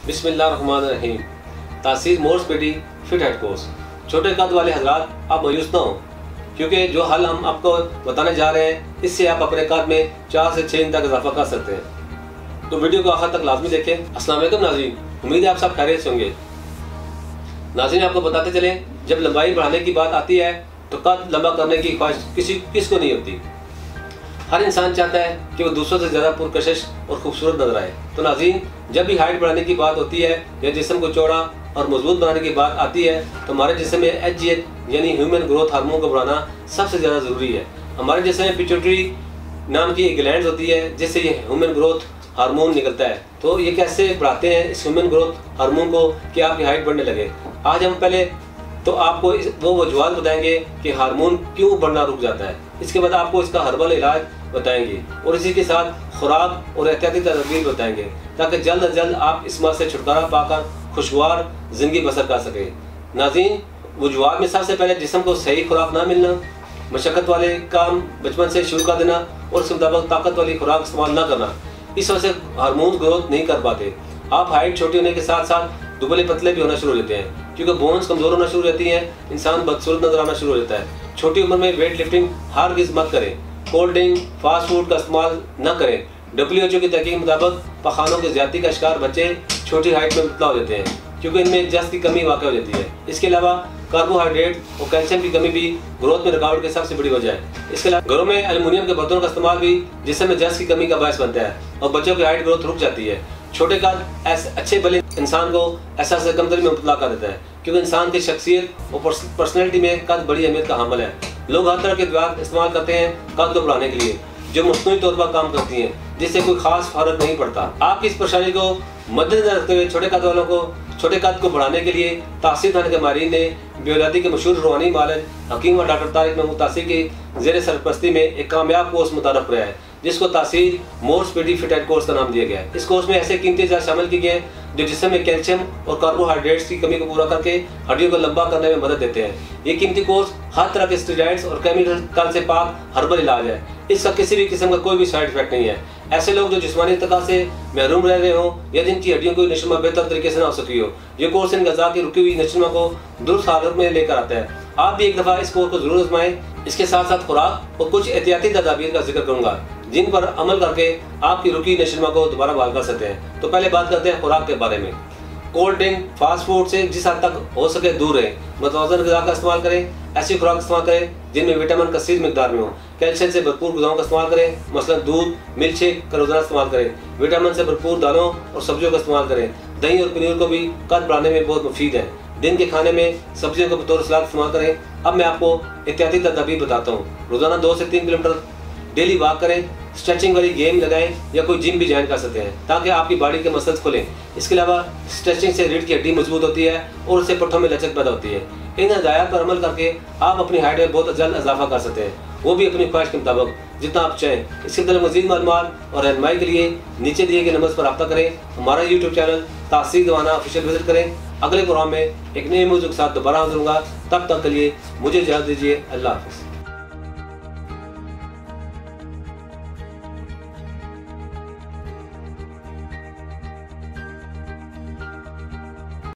बिस्मिल्लाहिर्रहमानिर्रहीम। तासीर मोर्स पेडी fit head course. छोटे कद वाले हजरात आप मायूस ना हो, क्योंकि जो हल हम आपको बताने जा रहे हैं इससे आप अपने कद में 4 से 6 इंच तक इजाफा कर सकते हैं। तो वीडियो को आखिर तक लाजमी देखें। अस्सलाम वालेकुम नाज़रीन, उम्मीद है आप सब खैरियत से होंगे। नाज़रीन, आपको बताते चलें, जब लंबाई बढ़ाने की बात आती है तो कद लंबा करने की ख्वाहिश किसको नहीं होती। हर इंसान चाहता है कि वो दूसरों से ज़्यादा पुरकशिश और खूबसूरत नजर आए। तो नाज़रीन, जब भी हाइट बढ़ाने की बात होती है या जिस्म को चौड़ा और मजबूत बनाने की बात आती है तो हमारे जिस्म में HGH यानी ह्यूमन ग्रोथ हार्मोन को बढ़ाना सबसे ज़्यादा ज़रूरी है। हमारे जिस्म में पिट्यूटरी नाम की एक ग्लैंड होती है जिससे ये ह्यूमन ग्रोथ हार्मोन निकलता है। तो ये कैसे बढ़ाते हैं इस ह्यूमन ग्रोथ हार्मोन को कि आपकी हाइट बढ़ने लगे। आज हम पहले तो आपको वो वजूहात बताएंगे कि हार्मोन क्यों बढ़ना रुक जाता है। इसके बाद आपको इसका हर्बल इलाज बताएंगे और इसी के साथ खुराक और एहतियाती तदबीर बताएंगे ताकि जल्द अज जल्द आप इस मर्ज से छुटकारा पाकर खुशगवार ज़िंदगी बसर कर सकें। नाज़रीन, वजूहात में सबसे पहले जिस्म को सही खुराक ना मिलना, मशक्क़त वाले काम बचपन से शुरू कर देना और उसके मुताबिक ताकत वाली खुराक इस्तेमाल ना करना, इस वजह से हार्मोन ग्रोथ नहीं कर पाते। आप हाइट छोटी होने के साथ साथ दुबले पतले भी होना शुरू हो जाते हैं, क्योंकि बोन्स कमज़ोर होना शुरू हो जाती हैं, इंसान बदसूरत नजर आना शुरू हो जाता है। छोटी उम्र में वेट लिफ्टिंग हरगिज़ मत करें। कोल्ड ड्रिंक, फास्ट फूड का इस्तेमाल न करें। WHO की तहकीक के मुताबिक पखानों की ज्यादती का शिकार बच्चे छोटी हाइट में मुबतला हो जाते हैं, क्योंकि इनमें जस्त की कमी वाक़ हो जाती है। इसके अलावा कार्बोहाइड्रेट और कैल्शियम की कमी भी ग्रोथ में रुकावट की सबसे बड़ी वजह है। इसके अलावा घरों में एल्युमिनियम के बर्तनों का इस्तेमाल भी जिसमें जस्त की कमी का बायस बनता है और बच्चों की हाइट ग्रोथ रुक जाती है। छोटे कद अच्छे भले इंसान को एहसास कमजोरी में मुबतला कर देता है, क्योंकि इंसान की शख्सियत और पर्सनैलिटी में कद बड़ी अहमियत का हामिल है। लोग हर तरह के दवाएं इस्तेमाल करते हैं कद को बढ़ाने के लिए, जो मसनूई तौर पर काम करती हैं, जिससे कोई खास फर्क नहीं पड़ता। आपकी इस परेशानी को मद्देनजर रखते हुए छोटे कद वालों को छोटे कद को बढ़ाने के लिए तासीर खाने के माहिरीन ने बेऔलादी के मशहूर रूहानी मालिक हकीम और डॉक्टर तारिक महमूद तासीर की ज़ेर सरपरस्ती में एक कामयाब कोर्स मुतारफ कराया है, जिसको तासीर मोर्स पेडी फिट हेड कोर्स का नाम दिया गया है। इस कोर्स में ऐसे कीमती अज़ा शामिल किए गए हैं जो जिस्म में कैल्शियम और कार्बोहाइड्रेट्स की कमी को पूरा करके हड्डियों को लंबा करने में मदद देते हैं। ये कीमती कोर्स हर तरह के स्टेरॉइड्स और केमिकल से पाक हर्बल इलाज है। इसका किसी भी किस्म का कोई भी साइड इफेक्ट नहीं है। ऐसे लोग जो जिस्मानी इर्तिका से महरूम रह रहे हों या जिनकी हड्डियों की नशोमा बेहतर तरीके से ना हो सकी हो, ये कोर्स इन गज़ा की रुकी हुई नशोमा को दुरुस्त हालत में लेकर आता है। आप भी एक दफ़ा इस कोर्स को जरूर आजमाएं। इसके साथ साथ खुराक और कुछ एहतियाती तदाबीर का जिक्र करूंगा जिन पर अमल करके आपकी रुकी नशोमा को दोबारा बहाल कर सकते हैं। तो पहले बात करते हैं खुराक के बारे में। कोल्ड ड्रिंक, फास्ट फूड से जिस हद तक हो सके दूर रहें। मतवाज़न ग़िज़ा का इस्तेमाल करें। ऐसी खुराक इस्तेमाल करें जिनमें विटामिन कसीर मिकदार में हो। कैल्शियम से भरपूर ग़िज़ाओं का इस्तेमाल करें, मसलन दूध, मिल्क शेक का रोज़ाना इस्तेमाल करें। विटामिन से भरपूर दालों और सब्जियों का इस्तेमाल करें। दही और पनीर को भी कद बढ़ाने में बहुत मुफीद है। दिन के खाने में सब्जियों को बतौर सलाद इस्तेमाल करें। अब मैं आपको एहतियाती तदबीर बताता हूँ। रोज़ाना 2 से 3 किलोमीटर डेली वॉक करें। स्ट्रेचिंग वाली गेम लगाएं या कोई जिम भी ज्वाइन कर सकते हैं ताकि आपकी बॉडी के मसल्स खुलें। इसके अलावा स्ट्रेचिंग से रीढ़ की हड्डी मजबूत होती है और उससे पट्ठों में लचक पैदा होती है। इन हदायत पर अमल करके आप अपनी हाइट में बहुत जल्द इजाफा कर सकते हैं, वो भी अपनी ख्वाहिश के मुताबिक जितना आप चाहें। इसके अंदर मज़ीद मालूमात और रहनुमाई के लिए नीचे दिए गए नंबर पर रब्ता करें। हमारा YouTube चैनल तासीर दीवाना ऑफिशियल विजिट करें। अगले प्रोग्राम में एक नए मौजूद के साथ दोबारा हाजिर होऊंगा। तब तक के लिए मुझे इजाज़त दीजिए। अल्लाह हाफ़िज़।